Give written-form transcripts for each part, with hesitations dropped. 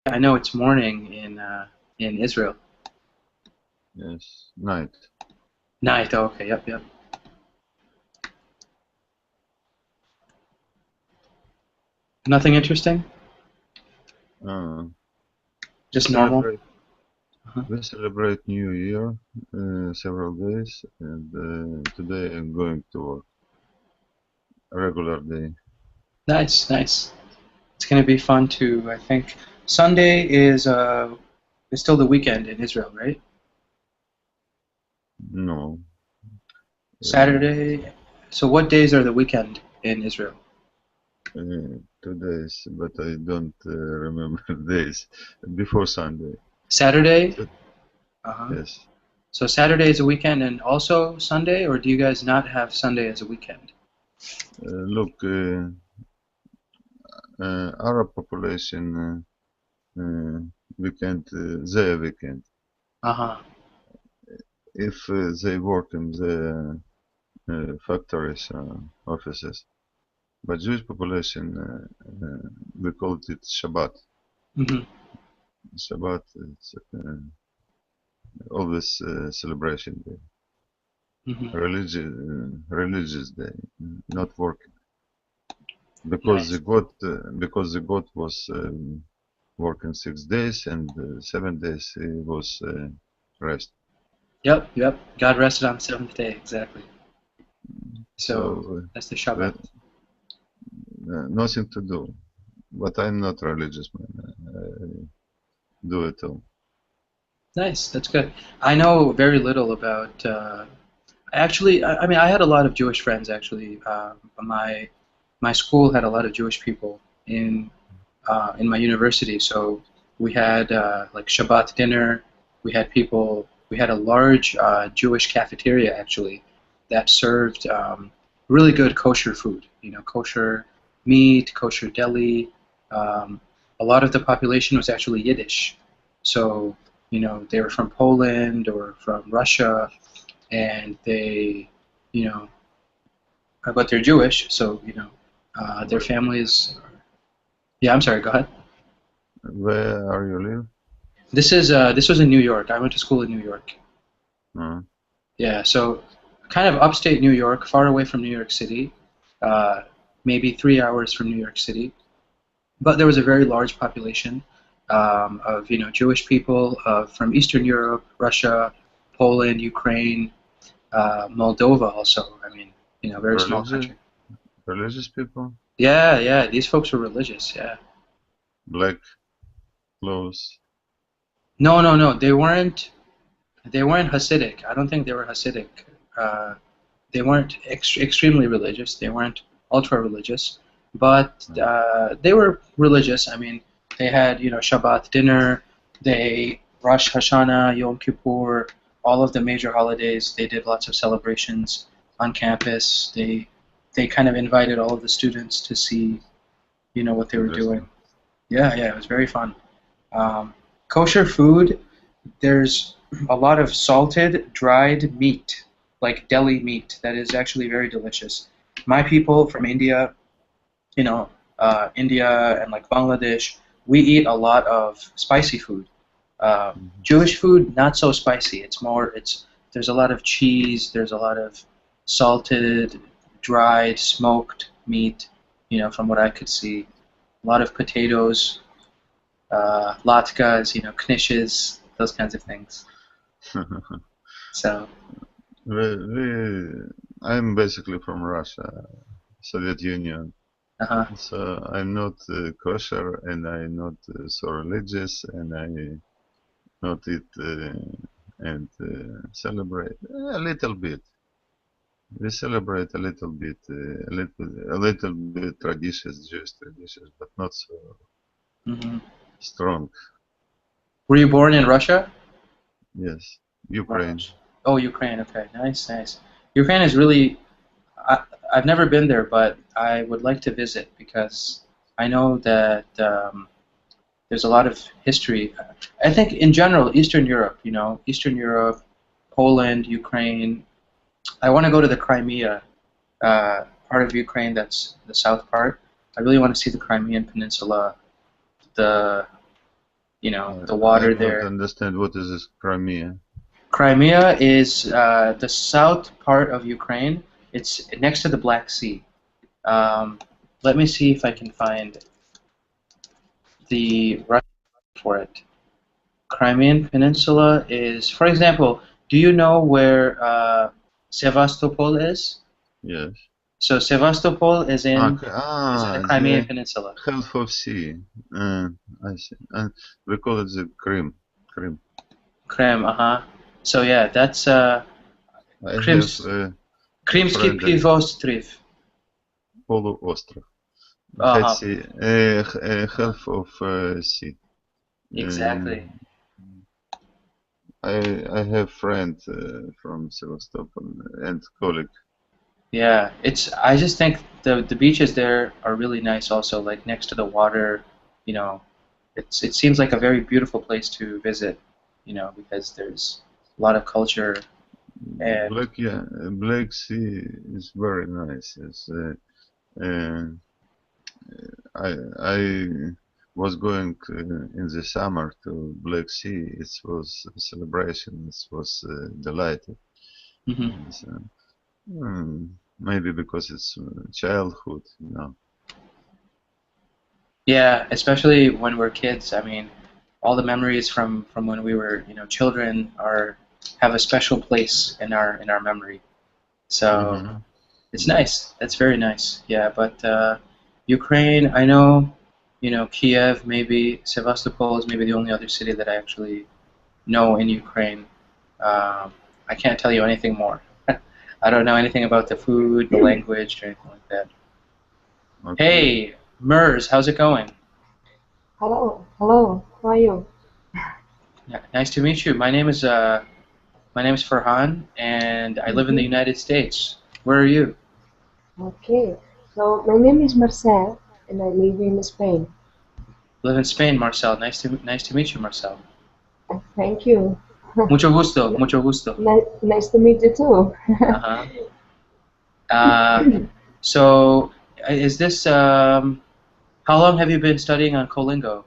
I know it's morning in Israel. Yes, night. Night. Oh, okay. Yep. Yep. Nothing interesting. Uh, we Just normal. celebrate Uh-huh. we celebrate New Year several days, and today I'm going to work a regular day. Nice. Nice. It's gonna be fun too. I think Sunday is still the weekend in Israel, right? No, uh, Saturday. So what days are the weekend in Israel? 2 days, but I don't remember days before Sunday. Saturday. So, Uh-huh. yes, So Saturday is a weekend and also Sunday, or do you guys not have Sunday as a weekend? look, Arab population weekend, their weekend. Uh-huh. If they work in the factories, offices. But Jewish population, we call it Shabbat. Mm-hmm. Shabbat is always celebration day, Mm-hmm. religious day, not working, Nice. because the God was working 6 days and 7 days he was rest. Yep. Yep. God rested on the seventh day. Exactly. So So that's the uh, Shabbat. nothing to do. But I'm not religious man. I do it all. Nice. That's good. I know very little about. Actually, I mean, I had a lot of Jewish friends. Actually, my school had a lot of Jewish people in my university. So we had like Shabbat dinner. We had people. We had a large Jewish cafeteria actually that served really good kosher food. You know, kosher meat, kosher deli. Um, a lot of the population was actually Yiddish. So you know, they were from Poland or from Russia, and they, you know, but they're Jewish, so you know, their Where, families. Yeah, I'm sorry. Go ahead. where are you live? This was in New York. I went to school in New York. Uh, Yeah, so kind of upstate New York, far away from New York City, uh, maybe 3 hours from New York City. But there was a very large population of you know Jewish people from Eastern Europe, Russia, Poland, Ukraine, Moldova also. I mean, you know, very small religious, country. religious people, Yeah, yeah, these folks were religious. Yeah. black clothes. No, no, no. They weren't. They weren't Hasidic. I don't think they were Hasidic. Uh, they weren't extremely religious. They weren't ultra religious, but they were religious. I mean, they had you know Shabbat dinner. They Rosh Hashanah, Yom Kippur, all of the major holidays. They did lots of celebrations on campus. They kind of invited all of the students to see you know what they were doing. Interesting. Yeah, yeah, it was very fun. Um, Kosher food, there's a lot of salted, dried meat, like deli meat, that is actually very delicious. My people from India, you know, India and like Bangladesh, we eat a lot of spicy food. Mhm. Jewish food, not so spicy. There's a lot of cheese, there's a lot of salted, dried, smoked meat, you know, from what I could see. A lot of potatoes, latkes, you know, knishes, those kinds of things. So, we, I'm basically from Russia, Soviet Union, uh-huh. so I'm not kosher and I'm not so religious and I not eat and celebrate a little bit. We celebrate a little bit, a little bit traditions, Jewish traditions, but not so Hmm. strong. Were you born in Russia? Yes, Or Ukraine. oh, Ukraine. Okay, nice, nice. Ukraine is really. I, I've never been there, but I would like to visit because I know that there's a lot of history. I think in general, Eastern Europe. You know, Eastern Europe, Poland, Ukraine. I want to go to the Crimea part of Ukraine. That's the south part. I really want to see the Crimean Peninsula, the the I water don't there. understand what is this Crimea. Crimea is the south part of Ukraine. It's next to the Black Sea. Um, Let me see if I can find the Russian for it. Crimean Peninsula is, for example, do you know where Sevastopol is? Yes. So Sevastopol is in the Crimean The Peninsula. half of sea. Uh, I see. We call it the Krim. Krim. Krim, uh-huh. So yeah, that's I have Krims, a Krimsky friend in Poloostrov. Полуостров. Uh-huh. Half of sea. Uh, Exactly. I have friend from Sevastopol and colleague. Yeah, I just think the beaches there are really nice also, like next to the water, you know. It seems like a very beautiful place to visit, because there's a lot of culture and Black Sea is very nice. Uh, I was going in the summer to Black Sea. It was a celebration. It was delighted. mhm. And, maybe because it's childhood, Yeah, especially when we're kids. I mean, all the memories from when we were, children are have a special place in our memory. So Mm-hmm. it's Yes. nice. That's very nice. Yeah, but Ukraine, I know, Kiev, maybe Sevastopol is maybe the only other city that I actually know in Ukraine. I can't tell you anything more. I don't know anything about the food, the language, or anything like that. Okay. Hey, Mers, how's it going? Hello, hello, how are you? Nice to meet you. My name is Farhan, and I live in the Mm-hmm. United States. Where are you? Okay, so my name is Marcel and I live in Spain. Live in Spain, Marcel. Nice to meet you, Marcel. Thank you. Mucho gusto, N- mucho gusto. Nice to meet you too. Uh-huh. Uh, so, is this how long have you been studying on Colingo,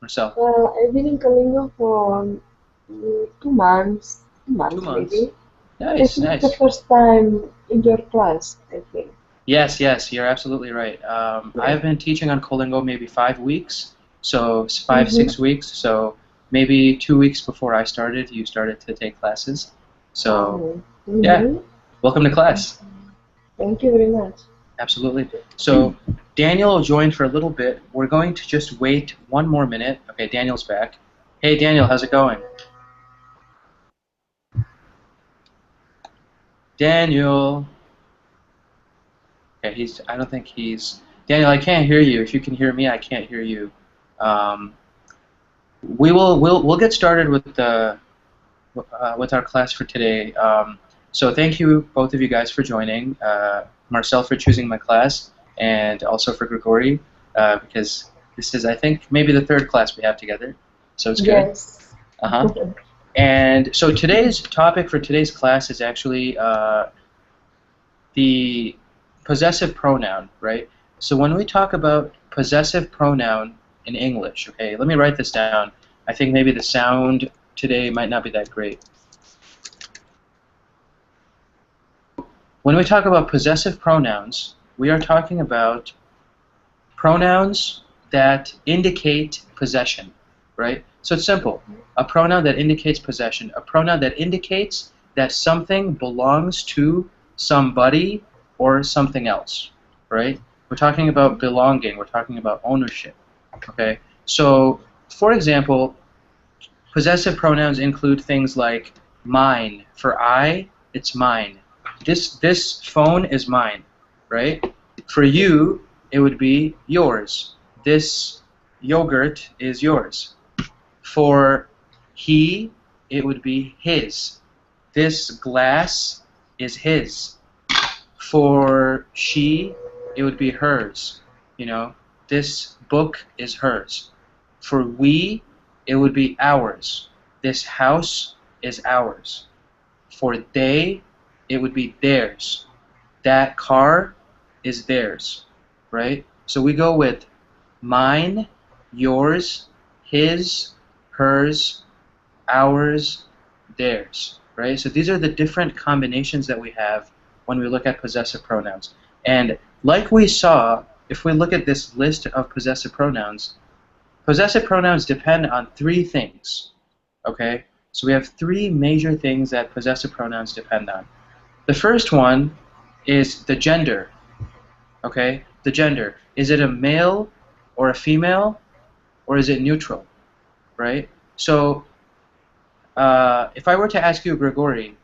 Marcel? Well, I've been in Kalinga for 2 months, two 2 months months. maybe. This Nice, is the nice. first time in your class, I think. Yes, yes, you're absolutely right. Yeah. I've been teaching on Colingo maybe 5 weeks, so five, Mm-hmm. 6 weeks. So maybe 2 weeks before I started, you started to take classes. So Oh, yeah, mm-hmm. welcome to class. Thank you very much. Absolutely. So Daniel will join for a little bit. We're going to just wait 1 more minute. Okay, Daniel's back. Hey, Daniel, how's it going? Daniel. Okay, I don't think he's. Daniel, I can't hear you. If you can hear me, I can't hear you. Um, we'll get started with our class for today. So thank you both of you guys for joining. Marcel for choosing my class, and also for Grigori, because this is, I think, maybe the third class we have together. So it's good. Yes. Uh-huh. And so today's topic for today's class is actually the possessive pronoun, right? So when we talk about possessive pronoun in English, okay, let me write this down. I think maybe the sound today might not be that great. When we talk about possessive pronouns, we are talking about pronouns that indicate possession, right? So it's simple. A pronoun that indicates possession, a pronoun that indicates that something belongs to somebody or something else, right? We're talking about belonging, we're talking about ownership, okay? So, for example, possessive pronouns include things like mine. For I, it's mine. This phone is mine, right? For you, it would be yours. This yogurt is yours. For he, it would be his. This glass is his. For she, it would be hers. This book is hers. For we, it would be ours. This house is ours. For they, it would be theirs. That car is theirs, right? So we go with mine, yours, his, hers, ours, theirs, right? So these are the different combinations that we have when we look at possessive pronouns. And like we saw, if we look at this list of possessive pronouns depend on three things, okay? So we have three major things that possessive pronouns depend on. The first one is the gender, okay? The gender. Is it a male or a female, or is it neutral, right? So if I were to ask you, Grigori,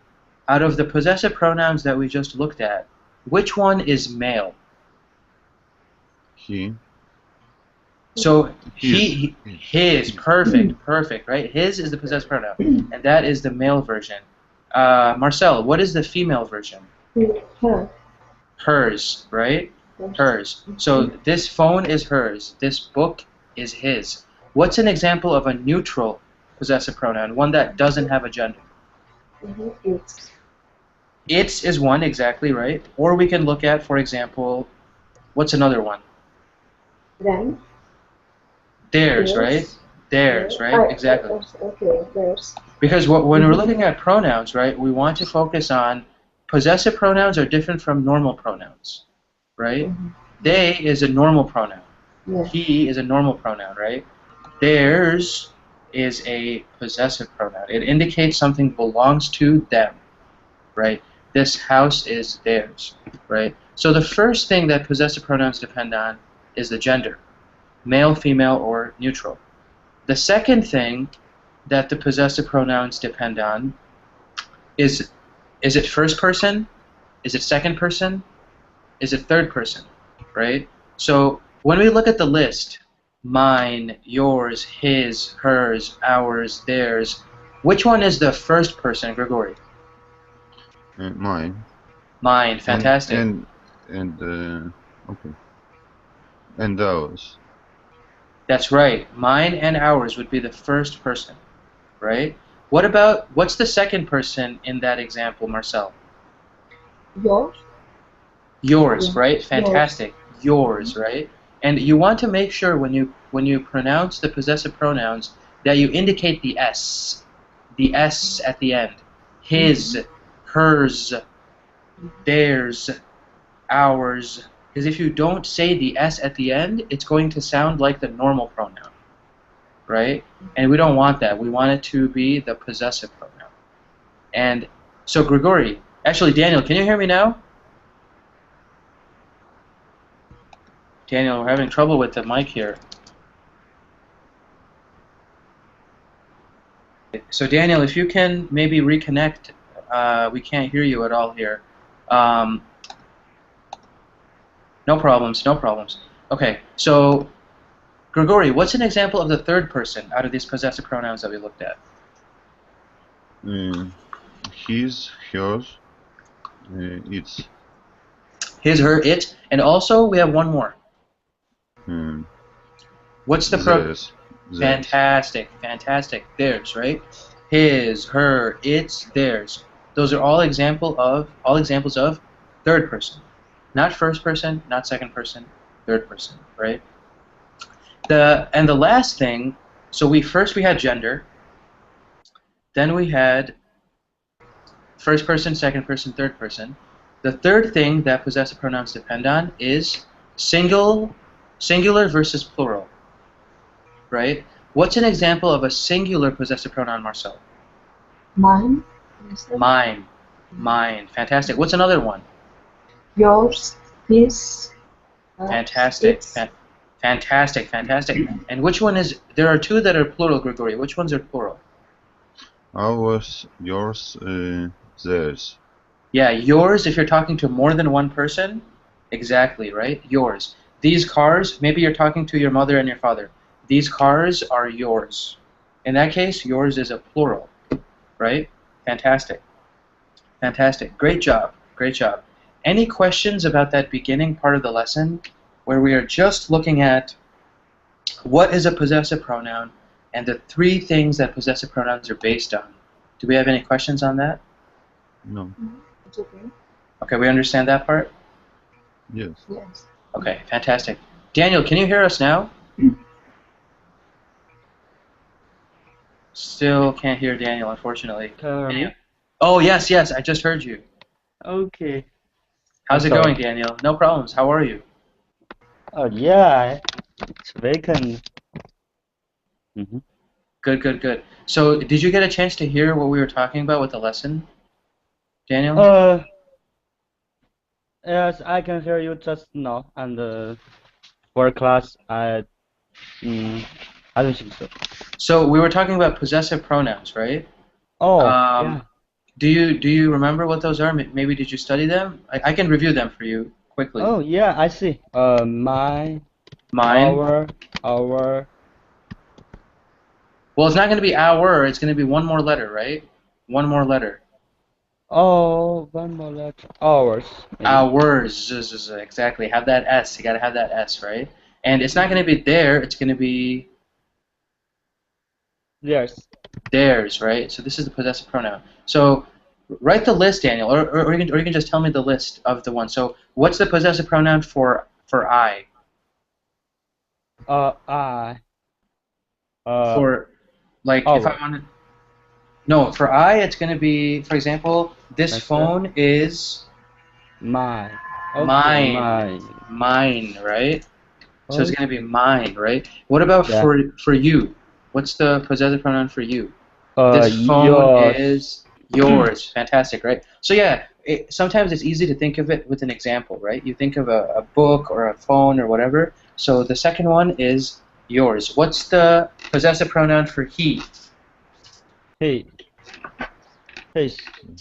out of the possessive pronouns that we just looked at, which one is male? He. So His. his, perfect, right? His is the possessive pronoun, and that is the male version. Marcel, what is the female version? Her. Hers, right? Hers. So this phone is hers. This book is his. What's an example of a neutral possessive pronoun, one that doesn't have a gender? It's. Its is one, exactly, right? Or we can look at, for example, what's another one? Them. Theirs, right? Theirs, right? Exactly. Okay, theirs. Because when we're looking at pronouns, right, we want to focus on possessive pronouns are different from normal pronouns, right? They is a normal pronoun. Yeah. He is a normal pronoun, right? Theirs is a possessive pronoun. It indicates something belongs to them, right? This house is theirs, right? So the first thing that possessive pronouns depend on is the gender, male, female, or neutral. The second thing that the possessive pronouns depend on is it first person? Is it second person? Is it third person, right? So when we look at the list, mine, yours, his, hers, ours, theirs, which one is the first person, Grigori? Mine. Mine, fantastic. Okay. And ours. That's right. Mine and ours would be the first person, right? What's the second person in that example, Marcel? Yours. Yours, Yeah. right? Fantastic. Yours, right? And you want to make sure when you pronounce the possessive pronouns that you indicate the S at the end. His, hers, theirs, ours. Because if you don't say the S at the end, it's going to sound like the normal pronoun, right? And we don't want that. We want it to be the possessive pronoun. And so Grigori, actually Daniel, can you hear me now? Daniel, we're having trouble with the mic here. So Daniel, if you can maybe reconnect, we can't hear you at all here. No problems, no problems. Okay, so Grigori, what's an example of the third person out of these possessive pronouns that we looked at? His, hers, its. His, her, it, and also we have one more. What's the Theirs. Fantastic, fantastic. Theirs, right? His, her, its, theirs. Those are all examples of third person. Not first person, not second person, third person, right? And the last thing, so we had gender, then we had first person, second person, third person. The third thing that possessive pronouns depend on is singular versus plural, right? What's an example of a singular possessive pronoun, Marcel? Mine. Mine. Mine. Fantastic. What's another one? Yours. His. Fantastic. Its. Fantastic. Fantastic. And which one is? There are two that are plural, Grigori. Which ones are plural? Ours, yours, theirs. Yeah, yours if you're talking to more than one person. Exactly, right? Yours. These cars, maybe you're talking to your mother and your father. These cars are yours. In that case, yours is a plural, right? Fantastic. Fantastic. Great job. Great job. Any questions about that beginning part of the lesson where we are just looking at what is a possessive pronoun and the three things that possessive pronouns are based on? Do we have any questions on that? No. It's okay. Okay, we understand that part? Yes. Yes. Okay, fantastic. Daniel, can you hear us now? Still can't hear Daniel, unfortunately. Can you hear Daniel. me? Oh, yes, yes, I just heard you. Okay. I'm How's it sorry. going, Daniel? No problems. How are you? Oh yeah, it's vacant. Mm-hmm. Good, good, good. So, did you get a chance to hear what we were talking about with the lesson, Daniel? Uh, yes, I can hear you just now. And for class, I don't think so. So, we were talking about possessive pronouns, right? Oh Um, yeah. do you remember what those are? Maybe did you study them? I can review them for you quickly. Oh yeah, I see. My, Mine. our. Well, it's not going to be our. It's going to be one more letter, right? One more letter. Oh, one more letter. Ours, maybe. Ours. Exactly. Have that S. You got to have that S, right? And it's not going to be there. It's going to be Yes. theirs, right? So this is the possessive pronoun. So write the list, Daniel, or you can just tell me the list of the one. So what's the possessive pronoun for I? I. Uh, For like if I our. wanted. No, for I, it's going to be, for example, this Myself. phone is Mine. Okay, mine. mine. Mine, right? So it's going to be Okay. mine, right? What about Yeah. for you? What's the possessive pronoun for you? This phone Yours. is yours. Fantastic, right? So yeah, sometimes it's easy to think of it with an example, right? You think of a book or a phone or whatever. So the second one is yours. What's the possessive pronoun for he? He. His.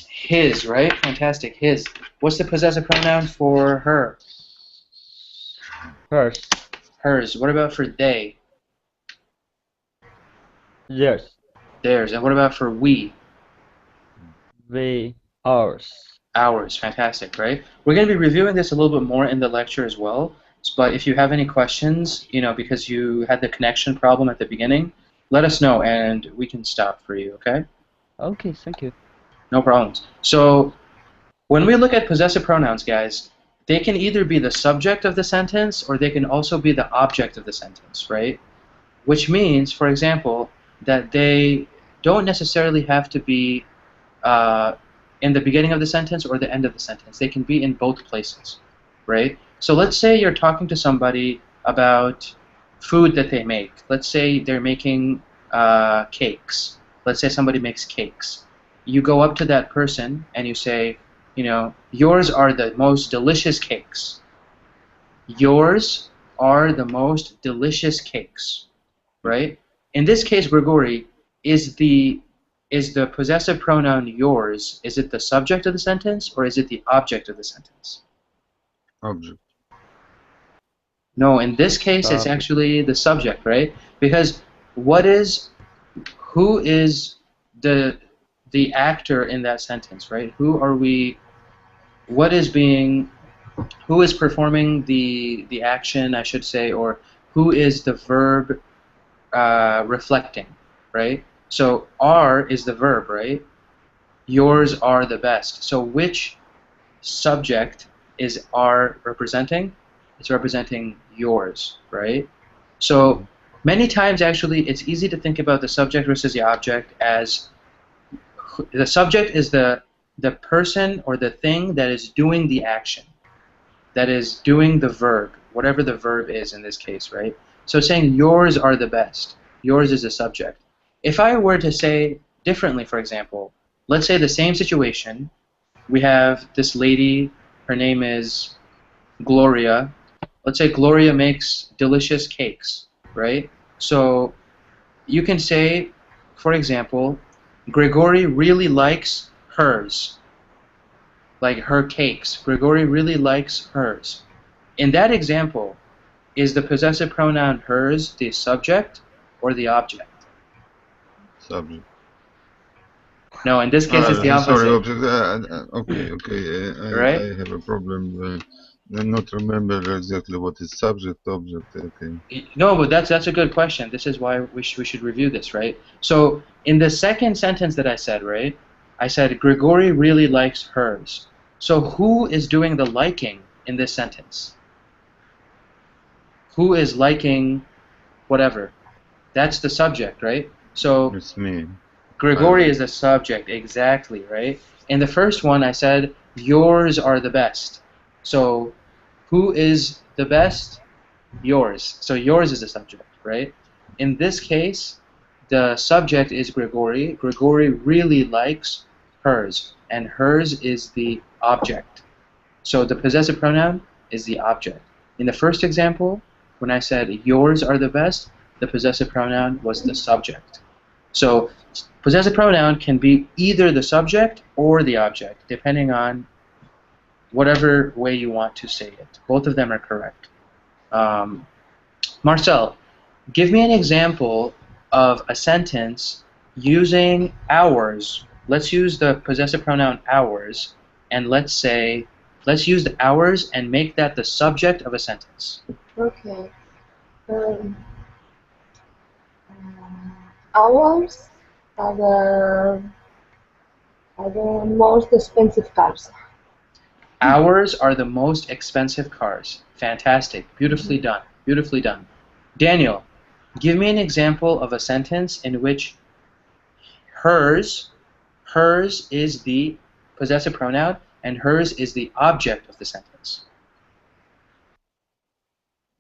His, right? Fantastic, his. What's the possessive pronoun for her? Hers. Hers. What about for they? Theirs. Theirs. And what about for we? We. Ours. Hours. Fantastic, right? We're going to be reviewing this a little bit more in the lecture as well. But if you have any questions, because you had the connection problem at the beginning, let us know and we can stop for you, okay? Okay, thank you. No problems. So when we look at possessive pronouns, guys, they can either be the subject of the sentence or they can also be the object of the sentence, right? Which means, for example, that they don't necessarily have to be uh, in the beginning of the sentence or the end of the sentence. They can be in both places, right? So let's say you're talking to somebody about food that they make. Let's say they're making cakes. Let's say somebody makes cakes. You go up to that person and you say, yours are the most delicious cakes. Yours are the most delicious cakes, right? In this case, Grigori, is the possessive pronoun yours, is it the subject of the sentence or is it the object of the sentence? Object. No, in this case, it's Subject. actually the subject, right? Because who is the actor in that sentence, right? Who is performing the action, I should say, or who is the verb reflecting, right? So are is the verb, right? Yours are the best. So which subject is are representing? It's representing yours, right? So many times, actually, it's easy to think about the subject versus the object as the subject is the person or the thing that is doing the action, that is doing the verb, whatever the verb is in this case, right? So saying yours are the best, yours is the subject. If I were to say differently, for example, let's say the same situation, we have this lady, her name is Gloria. Let's say Gloria makes delicious cakes, right? So you can say, for example, Gregory really likes hers, like her cakes. Gregory really likes hers. In that example, is the possessive pronoun hers the subject or the object? Subject. No, in this case it's the Sorry, opposite, object. Okay. right? I have a problem. Not remember exactly what is subject, object. Okay. No, but that's a good question. This is why we should review this, right? So in the second sentence that I said, right, I said Grigori really likes hers. So who is doing the liking in this sentence? Who is liking whatever? That's the subject, right? So It's me. Grigori is the subject, exactly, right? In the first one, I said, yours are the best. So who is the best? Yours. So yours is the subject, right? In this case, the subject is Grigori. Grigori really likes hers, and hers is the object. So the possessive pronoun is the object. In the first example, when I said yours are the best, the possessive pronoun was the subject. So possessive pronoun can be either the subject or the object, depending on whatever way you want to say it. Both of them are correct. Marcel, give me an example of a sentence using ours. Let's use the possessive pronoun ours, and let's use the ours and make that the subject of a sentence. Okay. Ours are the most expensive cars. Ours are the most expensive cars. Fantastic. Beautifully done. Beautifully done. Daniel, give me an example of a sentence in which hers is the possessive pronoun and hers is the object of the sentence.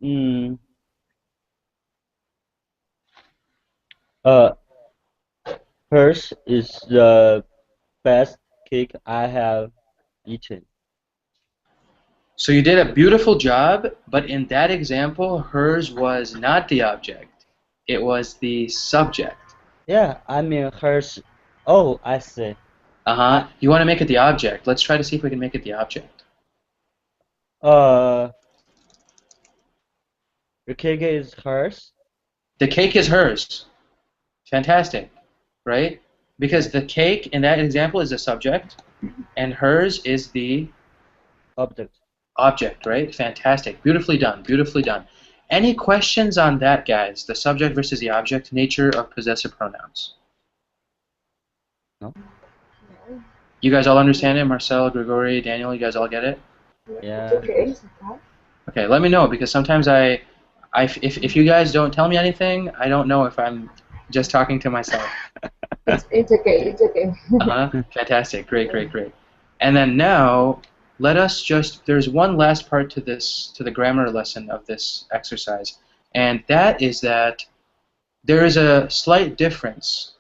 Mm. Uh, hers is the best cake I have eaten. So you did a beautiful job, but in that example, hers was not the object. It was the subject. Yeah, I mean hers. Oh, I see. You want to make it the object. Let's try to see if we can make it the object. Uh, the cake is hers. The cake is hers. Fantastic, right? Because the cake in that example is the subject, and hers is the Object. object, right? Fantastic. Beautifully done. Beautifully done. Any questions on that, guys? The subject versus the object nature of possessive pronouns. No? You guys all understand it? Marcel, Grigori, Daniel, you guys all get it? Yeah. It's okay. It's okay. Okay, let me know because sometimes if you guys don't tell me anything, I don't know if I'm just talking to myself. It's okay. It's okay. Fantastic. Great, great, great. And then now, let us just, there's one last part to this, to the grammar lesson of this exercise, and that is that there is a slight difference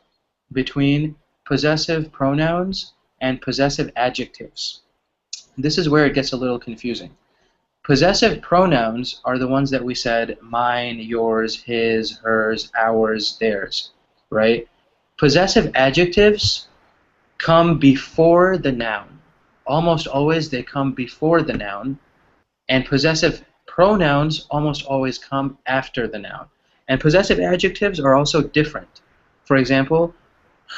between possessive pronouns and possessive adjectives. This is where it gets a little confusing. Possessive pronouns are the ones that we said, mine, yours, his, hers, ours, theirs, right? Possessive adjectives come before the noun. Almost always they come before the noun, and possessive pronouns almost always come after the noun. And possessive adjectives are also different. For example,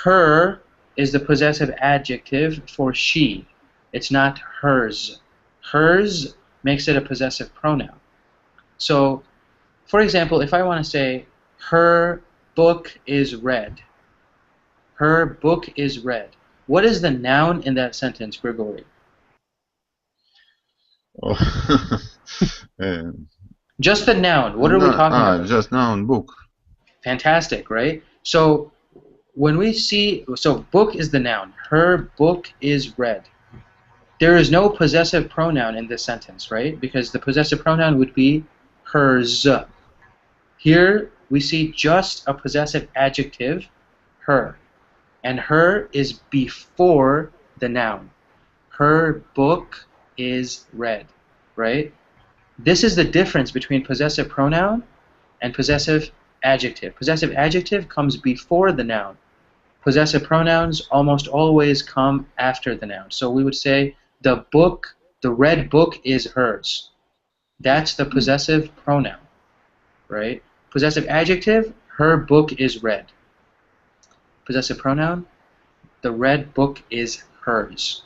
her is the possessive adjective for she. It's not hers. Hers makes it a possessive pronoun. So, for example, if I want to say, her book is red. Her book is red. What is the noun in that sentence, Grigori? Oh. Just the noun. What are we talking about? Just noun, book. Fantastic, right? So when we see, so book is the noun. Her book is red. There is no possessive pronoun in this sentence, right? Because the possessive pronoun would be hers. Here we see just a possessive adjective, her. And her is before the noun. Her book is red, right? This is the difference between possessive pronoun and possessive adjective. Possessive adjective comes before the noun. Possessive pronouns almost always come after the noun. So we would say, the book, the red book is hers. That's the possessive pronoun, right? Possessive adjective, her book is red. Possessive pronoun, the red book is hers,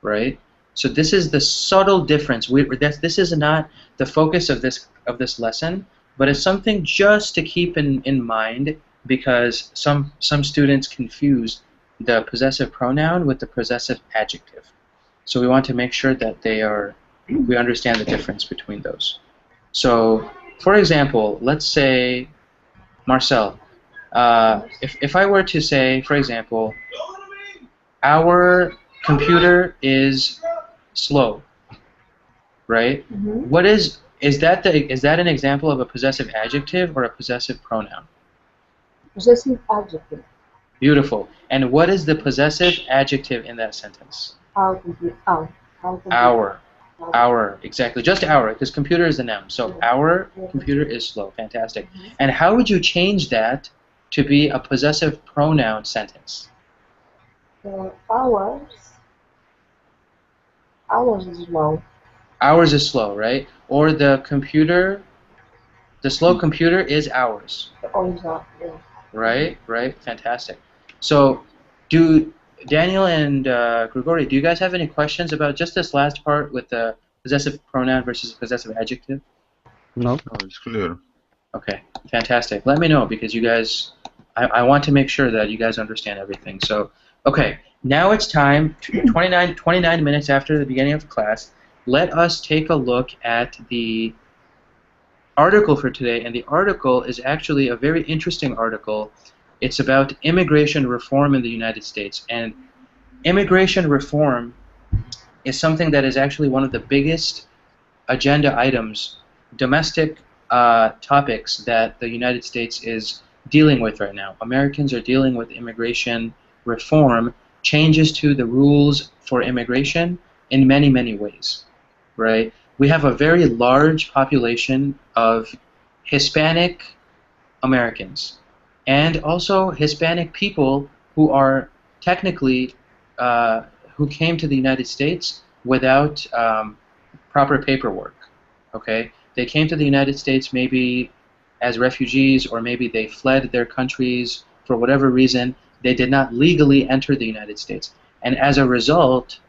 right? So this is the subtle difference. This is not the focus of this lesson, but it's something just to keep in mind because some students confuse the possessive pronoun with the possessive adjective. So we want to make sure that we understand the difference between those. So, for example, let's say, Marcel, If I were to say, for example, our computer is slow, right? Mm-hmm. What is that an example of a possessive adjective or a possessive pronoun? Possessive adjective. Beautiful. And what is the possessive adjective in that sentence? Our computer. Our computer. Our. Our, exactly. Just our, because computer is a noun. So Yeah. our Yeah. computer is slow. Fantastic. Mhm. And how would you change that to be a possessive pronoun sentence? Ours is low. Ours is slow, right? Or the slow computer is ours. Ours are, yeah. Right, right, fantastic. So, do Daniel and Grigori, do you guys have any questions about just this last part with the possessive pronoun versus possessive adjective? No. Oh, it's clear. Okay, fantastic. Let me know because you guys, I want to make sure that you guys understand everything. So, okay, now it's time, 29 minutes after the beginning of class, let us take a look at the article for today, and the article is actually a very interesting article. It's about immigration reform in the United States, and immigration reform is something that is actually one of the biggest agenda items, domestic topics that the United States is dealing with right now. Americans are dealing with immigration reform, changes to the rules for immigration in many, many ways, right? We have a very large population of Hispanic Americans and also Hispanic people who are technically who came to the United States without proper paperwork. Okay, they came to the United States maybe as refugees, or maybe they fled their countries for whatever reason. They did not legally enter the United States, and as a result,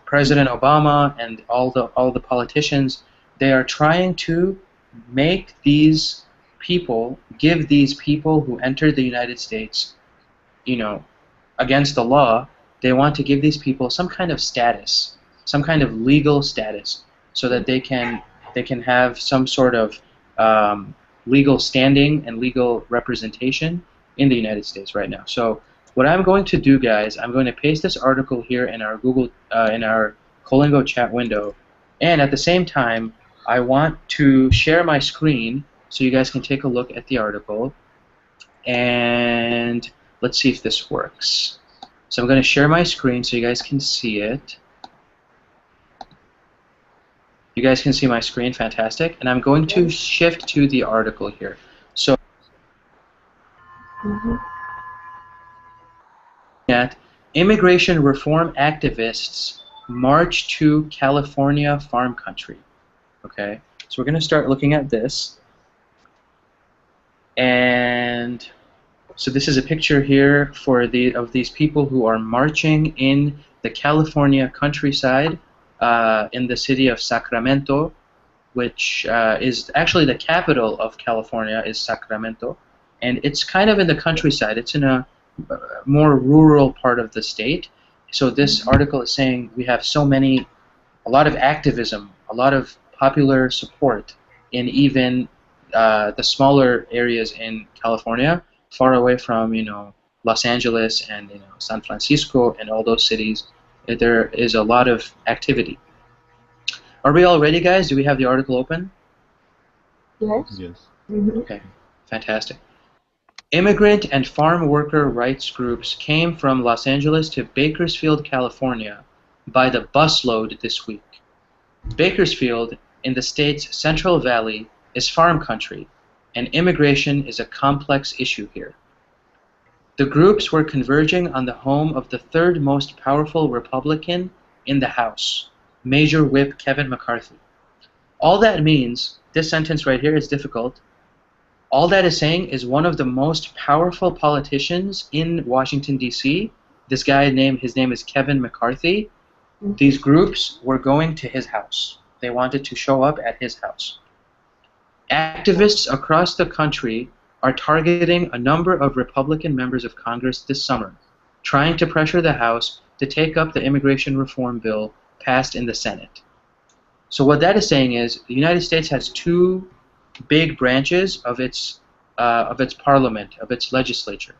President Obama and all the politicians, they are trying to make these people, give these people who entered the United States, you know, against the law, they want to give these people some kind of status, some kind of legal status, so that they can have some sort of legal standing and legal representation in the United States right now. So what I'm going to do, guys, I'm going to paste this article here in our in our Colingo chat window, and at the same time, I want to share my screen so you guys can take a look at the article, and let's see if this works. So I'm going to share my screen so you guys can see it. You guys can see my screen, fantastic. And I'm going to shift to the article here. So Mm-hmm. at immigration reform activists march to California farm country. Okay, so we're going to start looking at this. And so this is a picture here of these people who are marching in the California countryside in the city of Sacramento, which is actually the capital of California, is Sacramento. And it's kind of in the countryside. It's in a more rural part of the state. So this article is saying we have a lot of activism, a lot of popular support in even the smaller areas in California, far away from Los Angeles and San Francisco and all those cities. There is a lot of activity. Are we all ready, guys? Do we have the article open? Yes. Yes. Mm-hmm. Okay, fantastic. Immigrant and farm worker rights groups came from Los Angeles to Bakersfield, California by the busload this week. Bakersfield, in the state's Central Valley, is farm country, and immigration is a complex issue here. The groups were converging on the home of the third most powerful Republican in the House, Major Whip Kevin McCarthy. All that means, this sentence right here is difficult, all that is saying is one of the most powerful politicians in Washington, D.C., this guy his name is Kevin McCarthy, these groups were going to his house. They wanted to show up at his house. Activists across the country are targeting a number of Republican members of Congress this summer, trying to pressure the House to take up the immigration reform bill passed in the Senate. So what that is saying is the United States has two big branches of its of its parliament, of its legislature.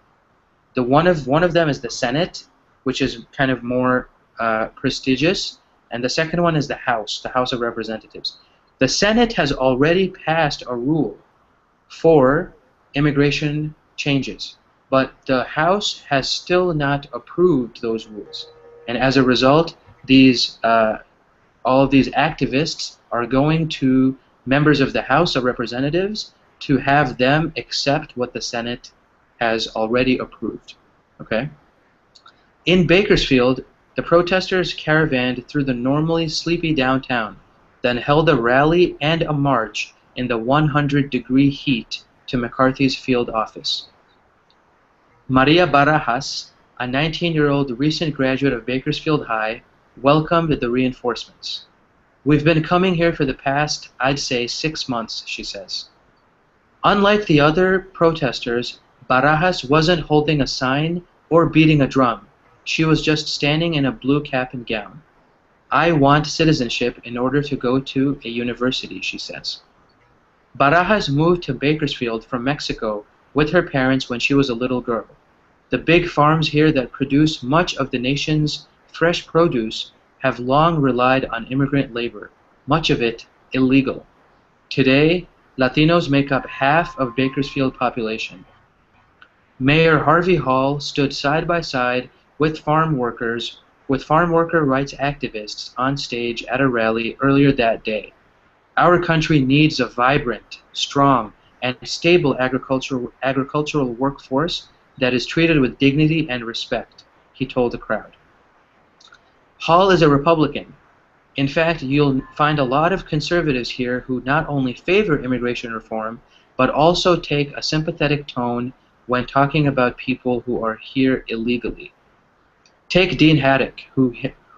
One of them is the Senate, which is kind of more prestigious, and the second one is the House of Representatives. The Senate has already passed a rule for immigration changes, but the House has still not approved those rules, and as a result, all of these activists are going to members of the House of Representatives to have them accept what the Senate has already approved. Okay? In Bakersfield, the protesters caravanned through the normally sleepy downtown, then held a rally and a march in the 100-degree heat to McCarthy's field office. Maria Barajas, a 19-year-old recent graduate of Bakersfield High, welcomed the reinforcements. "We've been coming here for the past, I'd say, 6 months," she says. Unlike the other protesters, Barajas wasn't holding a sign or beating a drum. She was just standing in a blue cap and gown. "I want citizenship in order to go to a university," she says. Barajas moved to Bakersfield from Mexico with her parents when she was a little girl. The big farms here that produce much of the nation's fresh produce have long relied on immigrant labor, much of it illegal. Today, Latinos make up half of Bakersfield population. Mayor Harvey Hall stood side by side with farm worker rights activists on stage at a rally earlier that day. "Our country needs a vibrant, strong, and stable agricultural workforce that is treated with dignity and respect," he told the crowd. Hall is a Republican. In fact, you'll find a lot of conservatives here who not only favor immigration reform, but also take a sympathetic tone when talking about people who are here illegally. Take Dean Haddock, who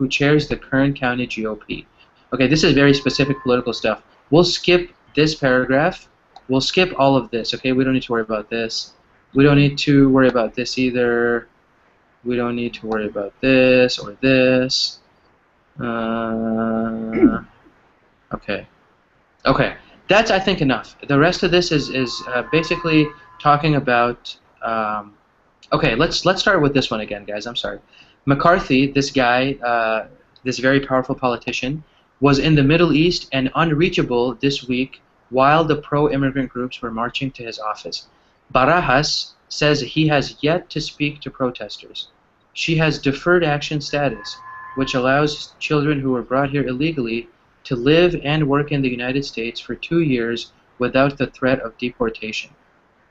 chairs the Kern County GOP. Okay, this is very specific political stuff. We'll skip this paragraph. We'll skip all of this, okay? We don't need to worry about this. We don't need to worry about this either. We don't need to worry about this or this. Okay. Okay. That's, I think, enough. The rest of this is basically talking about... okay, let's start with this one again, guys. I'm sorry. McCarthy, this guy, this very powerful politician, was in the Middle East and unreachable this week while the pro-immigrant groups were marching to his office. Barajas says he has yet to speak to protesters. She has deferred action status, which allows children who were brought here illegally to live and work in the United States for 2 years without the threat of deportation.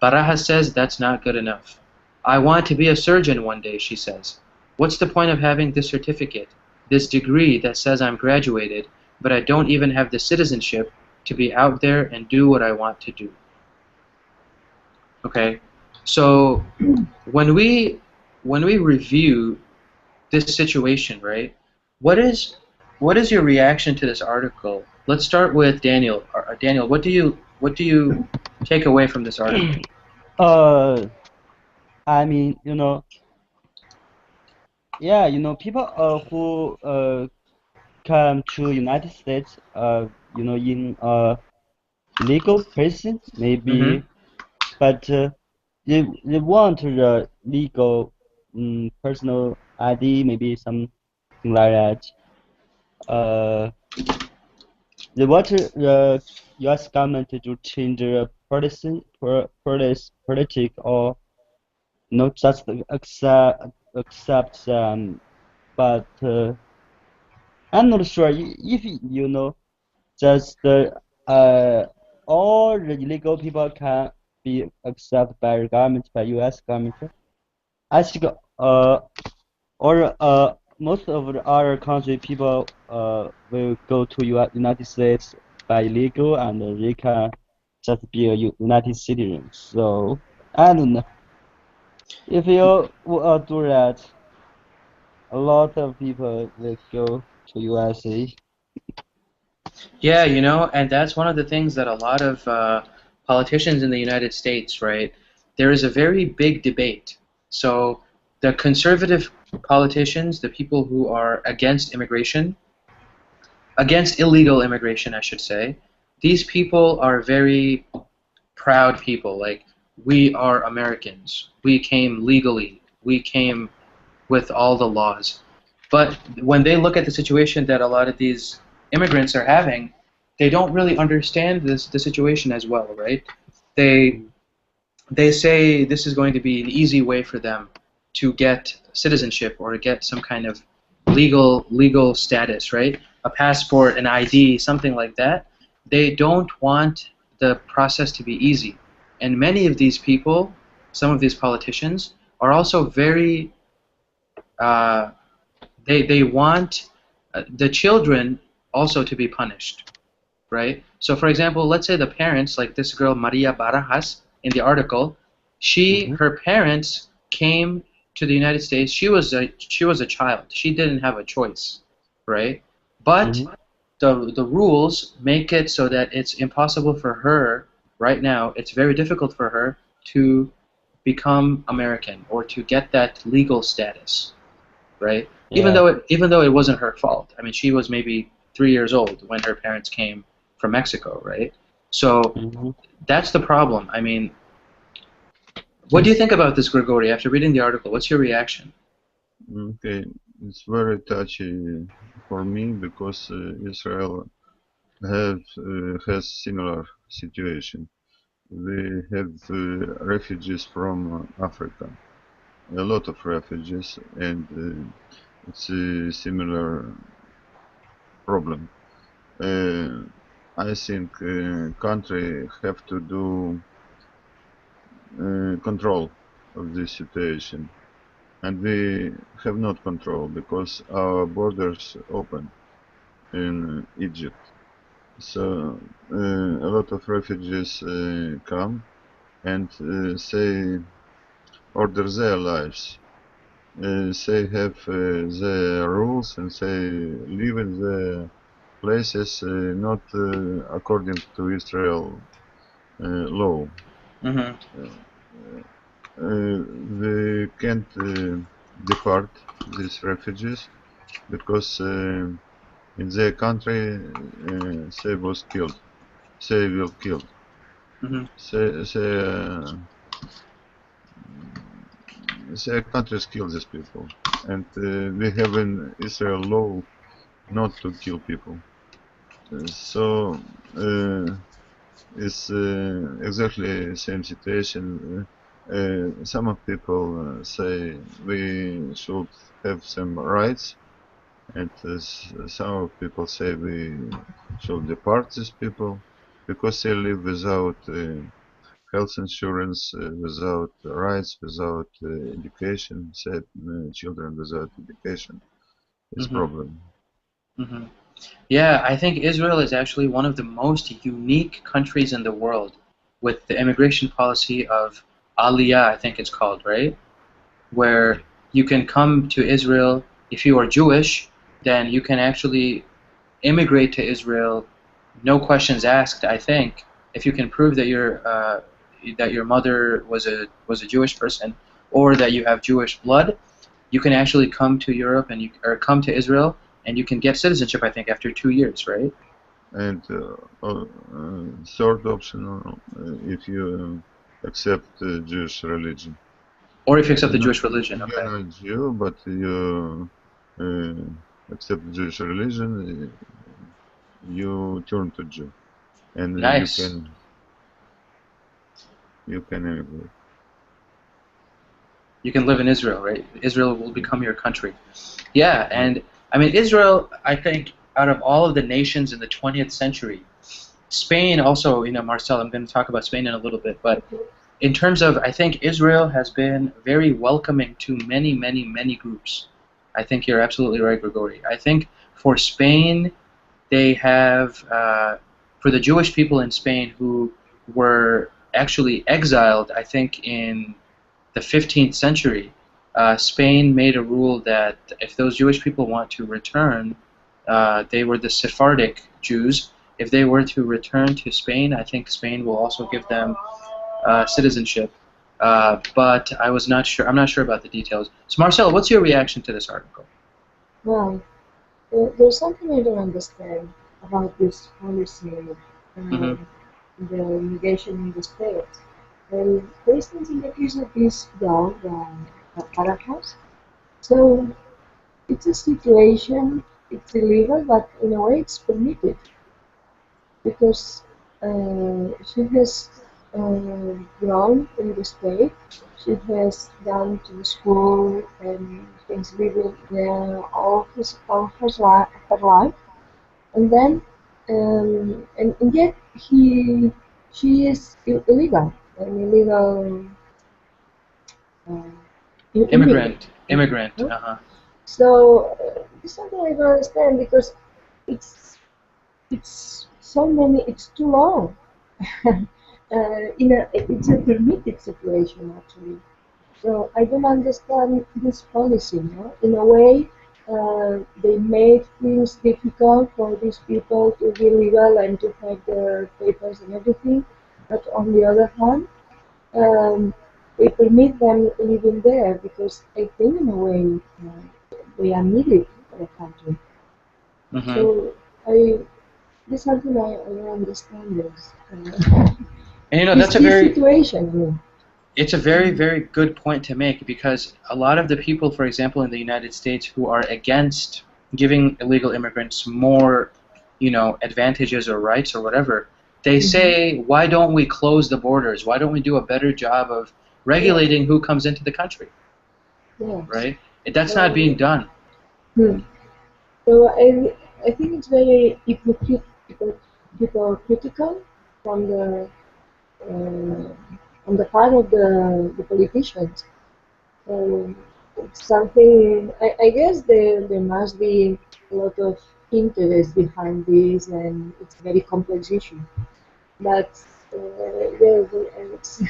Barajas says that's not good enough. "I want to be a surgeon one day," she says. "What's the point of having this certificate, this degree that says I'm graduated, but I don't even have the citizenship to be out there and do what I want to do?" Okay, so when we review this situation, right? What is your reaction to this article? Let's start with Daniel. Daniel, what do you take away from this article? I mean, yeah, people who come to United States, in legal person Mm-hmm. maybe, but they want the legal personal ID, maybe something like that. They want the U.S. government to change the politic or not just accept them, but I'm not sure if just all the illegal people can be accepted by the government, by U.S. government. I think or most of the other country people will go to United States by illegal and they can just be a United citizen. So I don't know. If you do that, a lot of people will go to USA. Yeah, and that's one of the things that a lot of politicians in the United States, right? There is a very big debate. So the conservative politicians, the people who are against immigration, against illegal immigration, I should say, these people are very proud people. Like, we are Americans. We came legally. We came with all the laws. But when they look at the situation that a lot of these immigrants are having, they don't really understand the situation as well, right? They they say this is going to be an easy way for them to get citizenship or to get some kind of legal status, right? A passport, an ID, something like that. They don't want the process to be easy. And many of these people, some of these politicians, are also very uh, they want the children also to be punished, right? So, for example, let's say the parents, like this girl Maria Barajas in the article, Mm-hmm. her parents came to the United States. She was a child. She didn't have a choice, right? But Mm-hmm. the rules make it so that it's impossible for her right now. It's very difficult for her to become American or to get that legal status, right? Yeah. Even though it wasn't her fault. I mean, she was maybe 3 years old when her parents came from Mexico, right? So Mm-hmm. that's the problem. I mean, what do you think about this, Grigori? After reading the article, what's your reaction? Okay, it's very touchy for me because Israel has similar situation. They have refugees from Africa, a lot of refugees, and it's a similar problem. Uh, I think country have to do control of this situation, and we have not control because our borders open in Egypt. So a lot of refugees come and say order their lives. They have their rules and they live in the places not according to Israel law. Mm-hmm. Uh, they can't depart these refugees because in their country they was killed. They will killed. Mm-hmm. Their countries kill these people, and we have in Israel law not to kill people. So it's exactly the same situation. Some of people say we should have some rights, and some people say we should depart these people because they live without health insurance, without rights, without education, say children without education. It's Mm-hmm. problem. Mm-hmm. Yeah, I think Israel is actually one of the most unique countries in the world with the immigration policy of Aliyah, I think it's called, right? Where you can come to Israel if you are Jewish, then you can actually immigrate to Israel, no questions asked. I think if you can prove that your mother was a Jewish person or that you have Jewish blood, you can actually come to Europe and or come to Israel and you can get citizenship. I think after 2 years, right? And third option, if you accept Jewish religion. Or if you accept the Not, Jewish religion. you're Okay, not Jew, but you accept Jewish religion, you turn to Jew, and nice. you can immigrate. You can live in Israel, right? Israel will become your country. Yeah, Yeah. and I mean Israel. I think out of all of the nations in the 20th century, Spain also. Marcel, I'm going to talk about Spain in a little bit, but in terms of, I think Israel has been very welcoming to many, many, many groups. I think you're absolutely right, Grigori. I think for Spain, they have, for the Jewish people in Spain who were actually exiled, I think in the 15th century, Spain made a rule that if those Jewish people want to return, they were the Sephardic Jews. If they were to return to Spain, I think Spain will also give them citizenship. But I was not sure. I'm not sure about the details. So, Marcel, what's your reaction to this article? Well, there's something I don't understand about this policy Mm-hmm. the immigration in the States. And for instance, in the case of this dog, Caracas, so it's a situation, it's illegal, but in a way it's permitted because she has grown in the state. She has gone to the school and she's living there her life. And then, and yet she is illegal, an illegal uh, immigrant. Immigrant. Huh? Uh-huh. So it's something I don't understand because it's so many. It's too long. It's a permitted situation actually. So I don't understand this policy. No? In a way, they made things difficult for these people to be legal and to have their papers and everything. But on the other hand, um, they permit them living there because I think in a way they are needed for the country. Hmm. So I this is something I don't understand this And you know, this situation. I mean. it's a very, very good point to make because a lot of the people, for example, in the United States who are against giving illegal immigrants more, you know, advantages or rights or whatever, they Mm-hmm. say, why don't we close the borders? Why don't we do a better job of Yeah. regulating who comes into the country, Yes. right? That's not being So, done. hmm. So I think it's very hypocritical from uh, the part of the politicians. So it's something I guess there must be a lot of interest behind this, and it's a very complex issue. But yeah, it's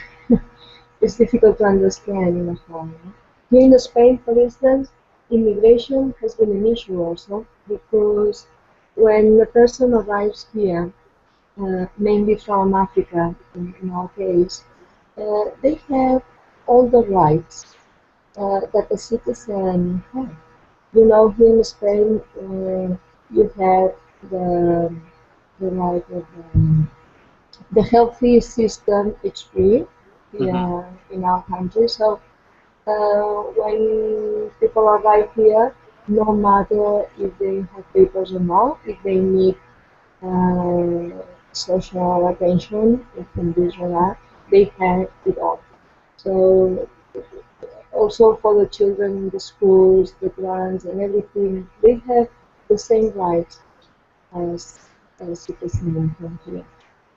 it's difficult to understand in a form. No? Here in Spain, for instance, immigration has been an issue also because when a person arrives here, mainly from Africa in our case, they have all the rights that a citizen has. You know, here in Spain, you have the the right of the healthy system. It's free Hmm. here in our country. So when people arrive here, no matter if they have papers or not, if they need social attention, if in this or that, they have it all. So also for the children in the schools, the grants and everything, they have the same rights as citizens from here.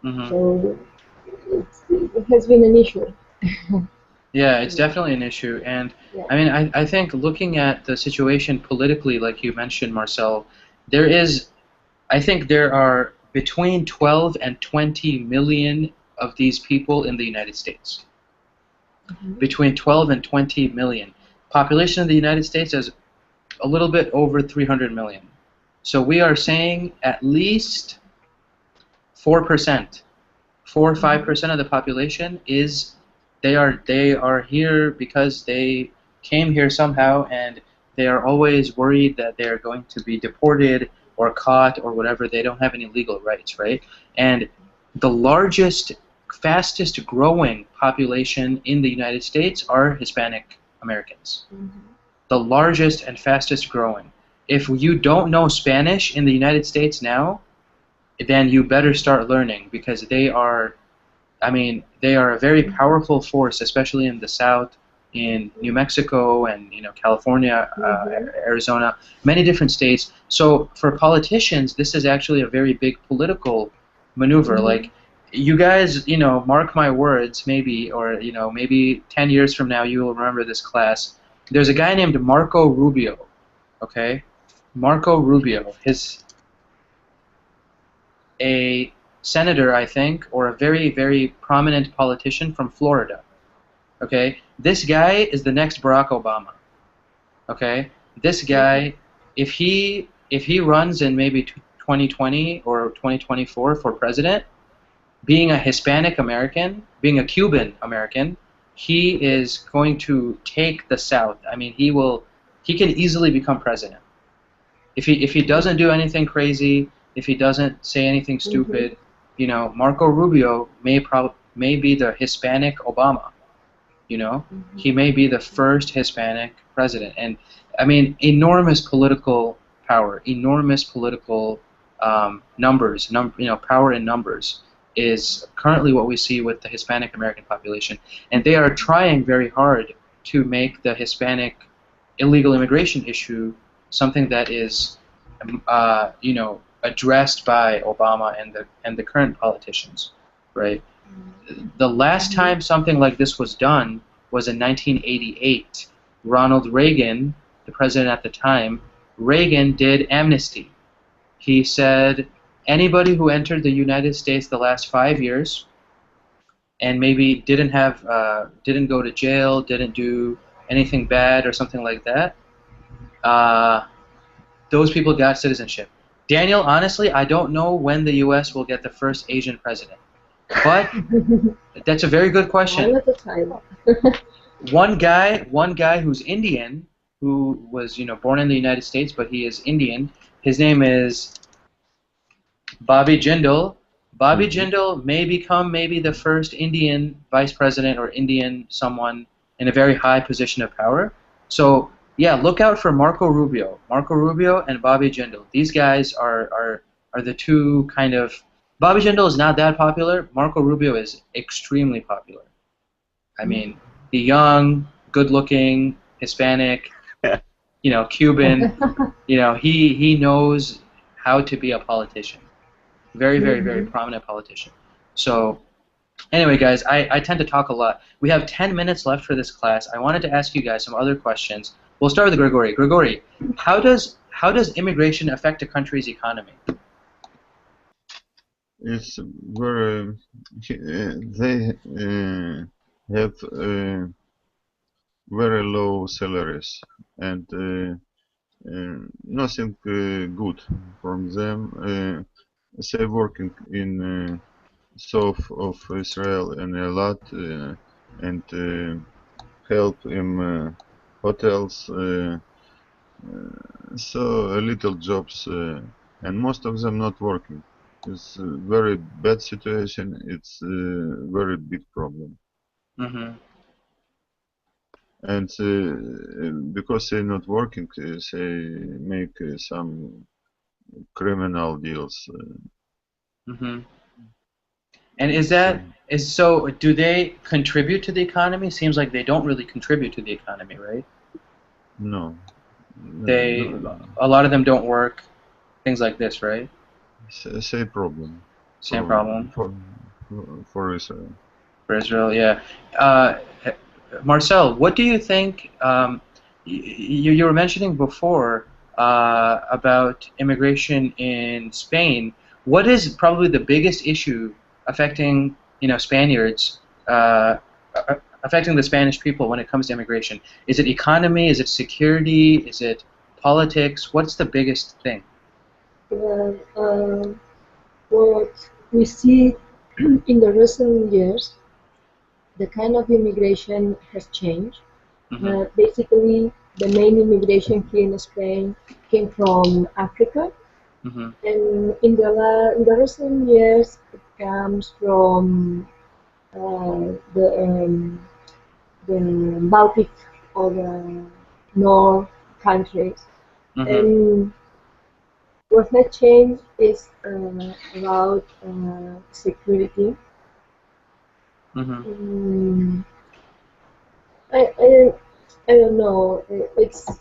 Hmm. So it has been an issue. Yeah, it's Yeah. definitely an issue. And Yeah. I mean, I think looking at the situation politically, like you mentioned, Marcel, there is, I think there are between 12 and 20 million of these people in the United States. Mhm. Between 12 and 20 million. Population of the United States is a little bit over 300 million. So we are saying at least 4%, 4 or Mhm. 5% of the population is they are here because they came here somehow and they are always worried that they are going to be deported or caught or whatever. They don't have any legal rights, right? And the largest, fastest growing population in the United States are Hispanic Americans. Mhm. The largest and fastest growing. If you don't know Spanish in the United States now, then you better start learning because they are, I mean, they are a very Mhm. powerful force, especially in the South, in New Mexico and California, Mhm. Arizona, many different states. So for politicians, this is actually a very big political maneuver. Mhm. Like you guys, mark my words, maybe, or maybe 10 years from now, you will remember this class. There's a guy named Marco Rubio. Okay, Marco Rubio. His a senator, I think, or a very, very prominent politician from Florida. Okay, this guy is the next Barack Obama. Okay, this Okay. guy, if he runs in maybe 2020 or 2024 for president, being a Hispanic American, being a Cuban American, he is going to take the South. I mean, he can easily become president. If he doesn't do anything crazy, if he doesn't say anything Mhm. stupid, Marco Rubio may be the Hispanic Obama. You know, he may be the first Hispanic president, and I mean, enormous political power, enormous political numbers, power in numbers is currently what we see with the Hispanic American population, and they are trying very hard to make the Hispanic illegal immigration issue something that is, addressed by Obama and the current politicians, right? The last time something like this was done was in 1988. Ronald Reagan, the president at the time, Reagan did amnesty. He said anybody who entered the United States the last 5 years and maybe didn't go to jail, didn't do anything bad or something like that, those people got citizenship. Daniel, honestly, I don't know when the U.S. will get the first Asian president. But that's a very good question. One guy who's Indian, who was born in the United States, but he is Indian. His name is Bobby Jindal. Bobby Jindal may become maybe the first Indian vice president or Indian someone in a very high position of power. So yeah, look out for Marco Rubio. Marco Rubio and Bobby Jindal. These guys are the two kind of. Bobby Jindal is not that popular. Marco Rubio is extremely popular. I mean, the young, good-looking, Hispanic, Cuban, he knows how to be a politician. Very, very, very prominent politician. So anyway, guys, I tend to talk a lot. We have 10 minutes left for this class. I wanted to ask you guys some other questions. We'll start with Grigori. Grigori, how does immigration affect a country's economy? It's very they have very low salaries and nothing good from them. They working in south of Israel and a lot and help in hotels. So a little jobs and most of them not working. It's a very bad situation. It's a very big problem. And because they're not working, they make some criminal deals. And so? Do they contribute to the economy? Seems like they don't really contribute to the economy, right? No. A lot of them don't work. Things like this, right? Same problem. Same problem. For Israel. For Israel, yeah. Marcel, what do you think? You were mentioning before about immigration in Spain. What is probably the biggest issue affecting Spaniards, affecting the Spanish people when it comes to immigration? Is it economy? Is it security? Is it politics? What's the biggest thing? What we see in the recent years, the kind of immigration has changed. Basically, the main immigration here in Spain came from Africa, and in the recent years, it comes from the Baltic or the North countries, and what has changed is about security. I don't know. It's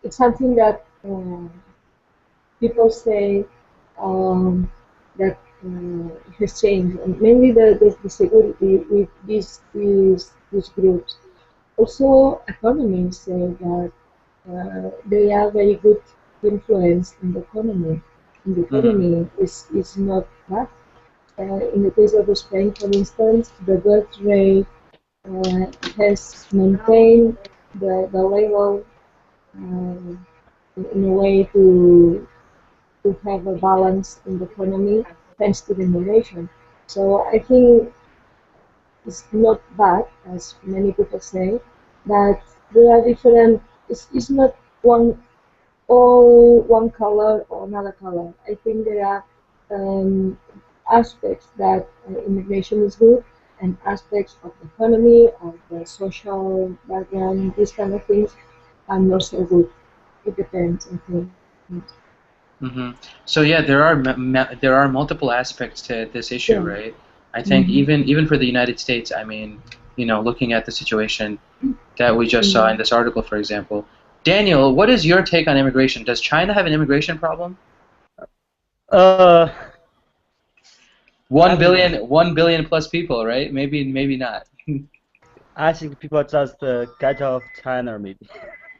something that people say that has changed, and mainly the security with these groups. Also, economists say that they are very good influence in the economy. And the economy is not bad. In the case of Spain, for instance, the birth rate has maintained the level in a way to have a balance in the economy thanks to the immigration. So I think it's not bad, as many people say, but there are different. It's not all one color or another color. I think there are aspects that immigration is good, and aspects of the economy, of the social background, these kind of things are not so good. It depends, I think. Hmm. So yeah, there are multiple aspects to this issue, Yeah. right? I think Mm-hmm. even for the United States, I mean, looking at the situation that we just saw in Mm-hmm. this article, for example. Daniel, what is your take on immigration? Does China have an immigration problem? Uh, I 1 don't know. billion, 1 billion plus people, right? Maybe not. I think people just get off China maybe.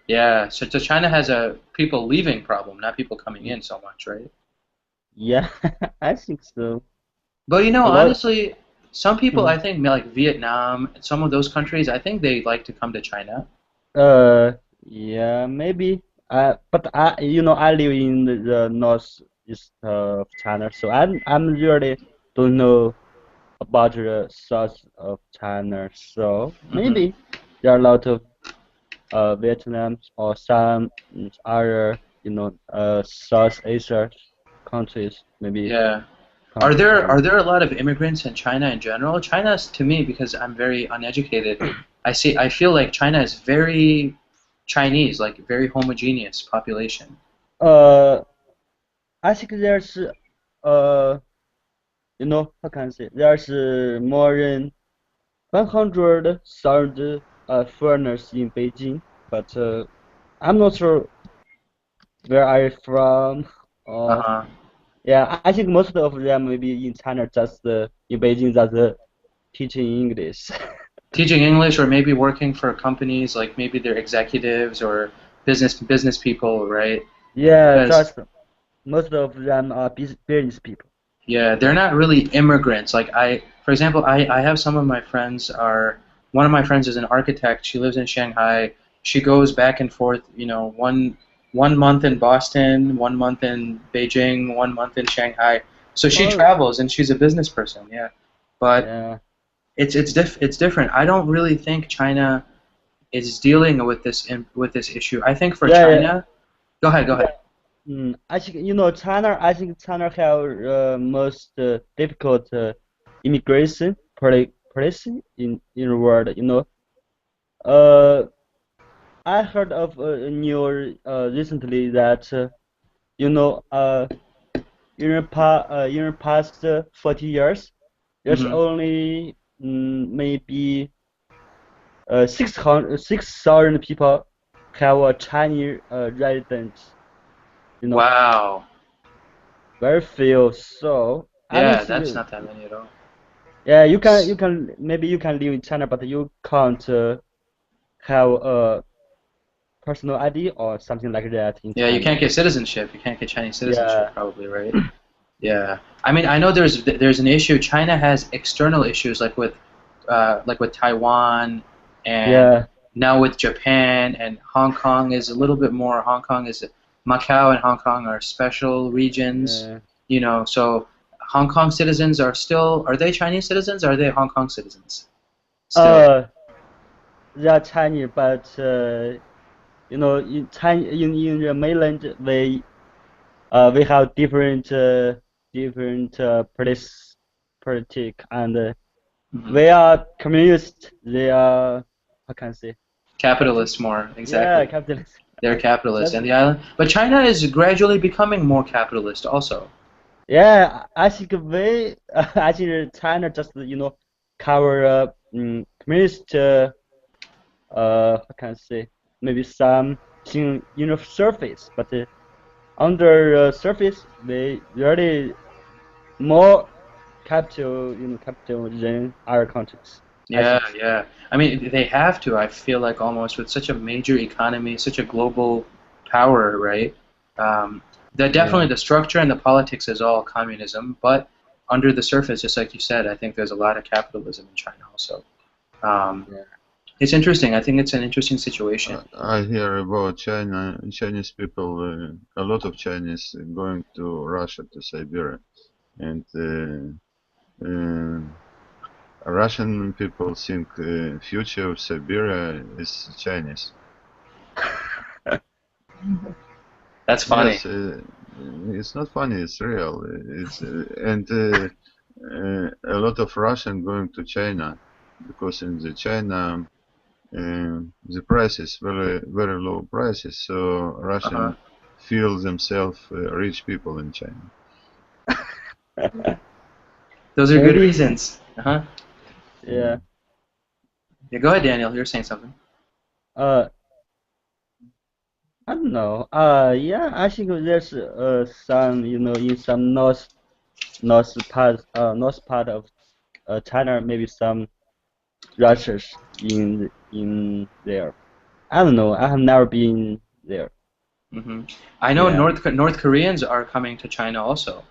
Yeah, so China has a people leaving problem, not people coming in so much, right? Yeah, I think so. But A lot. honestly, some people, I Mhm. think, like Vietnam, some of those countries, I think they like to come to China. Uh, yeah, maybe. But I live in the northeast of China, so I'm really don't know about the south of China. So Hmm. maybe there are a lot of Vietnam or some other South Asia countries maybe Yeah. come Are to there China. are there a lot of immigrants in China in general? China's to me, because I'm very uneducated, I feel like China is very Chinese, like very homogeneous population. Uh, I think there's uh how can I say there's more than 100,000 foreigners in Beijing, but I'm not sure where are you from. Uh, Uh-huh. yeah, I think most of them maybe in China, just in Beijing, just teaching English. Teaching English or maybe working for companies, like maybe they're executives or business people, right? Yeah, Because just most of them are business people. yeah, they're not really immigrants. Like for example, I have some of my friends one of my friends is an architect. She lives in Shanghai. She goes back and forth, one month in Boston, 1 month in Beijing, 1 month in Shanghai. So she Oh, travels and she's a business person, yeah. But yeah, it's different. I don't really think China is dealing with this issue. I think for yeah, yeah, China, go ahead, go yeah. ahead. I think China. I think China have most difficult immigration policy in the world. Uh, I heard of a news recently that you know in the past 40 years, there's Hmm. only maybe 6,000 people have a Chinese residence. You know, Wow. very few. So I don't Yeah, think. that's not that many at all. Yeah, you can maybe you can live in China, but you can't have a personal ID or something like that in Yeah, you China. can't get citizenship. You can't get Chinese citizenship, Yeah, probably, right? Yeah. I mean, I know there's an issue. China has external issues like with Taiwan and yeah, now with Japan, and Hong Kong is a little bit more. Macau and Hong Kong are special regions, yeah. so Hong Kong citizens are they Chinese citizens? Or are they Hong Kong citizens still? Uh, they are Chinese, but in China, in the mainland, we have different politic, and Hmm. we are communist. They are, how can I say, capital? Capitalists more, Yeah, exactly. capitalist. They're capitalists, That's and the island. But China is gradually becoming more capitalist also. Yeah. I think I think China just cover communist. How can I say, maybe some thing surface, but under surface they really more capital than other countries. I Yeah, think so. yeah. I mean, they have to. I feel like almost with such a major economy, such a global power, right? Um, that definitely Yeah, the structure and the politics is all communism, but under the surface, just like you said, I think there's a lot of capitalism in China also. Um, yeah. it's interesting. I think it's an interesting situation. I hear about Chinese people, a lot of Chinese going to Russia, to Siberia, and Russian people think future of Siberia is Chinese. That's funny. Yes, it's not funny. It's real. It's and a lot of Russian going to China because in the China the price is very low prices, so Uh-huh. Russian feel themselves rich people in China. Those are good Maybe, reasons. Uh-huh. yeah. Yeah, go ahead, Daniel. You're saying something. Uh, I don't know. Yeah, I think there's some, in some north part of China, maybe some Russians in there. I don't know. I have never been there. Hmm. I know Yeah. North Koreans are coming to China also.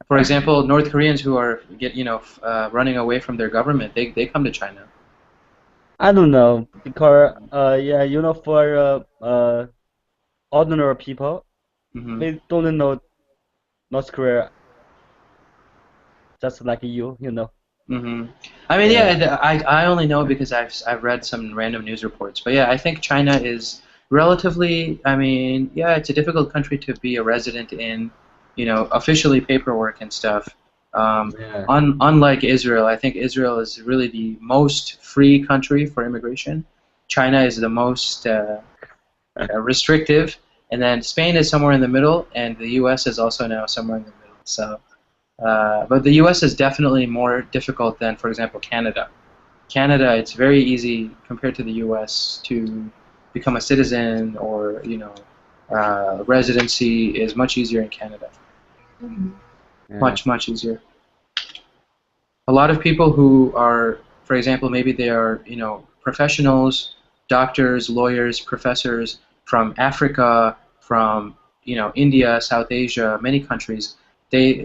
For example, North Koreans who are running away from their government, they come to China. I don't know because yeah, for ordinary people, Hmm. they don't know North Korea just like you. Hmm. I mean, Yeah. yeah, I only know because I've read some random news reports. But yeah, I think China is relatively. I mean, yeah, it's a difficult country to be a resident in, officially paperwork and stuff. Yeah. Unlike Israel, I think Israel is really the most free country for immigration. China is the most restrictive, and then Spain is somewhere in the middle, and the U.S. is also now somewhere in the middle. So. But the U.S. is definitely more difficult than, for example, Canada. Canada, it's very easy compared to the U.S. to become a citizen or, residency is much easier in Canada. Yeah. Much, much easier. A lot of people who are, for example, maybe they are, professionals, doctors, lawyers, professors from Africa, from, India, South Asia, many countries.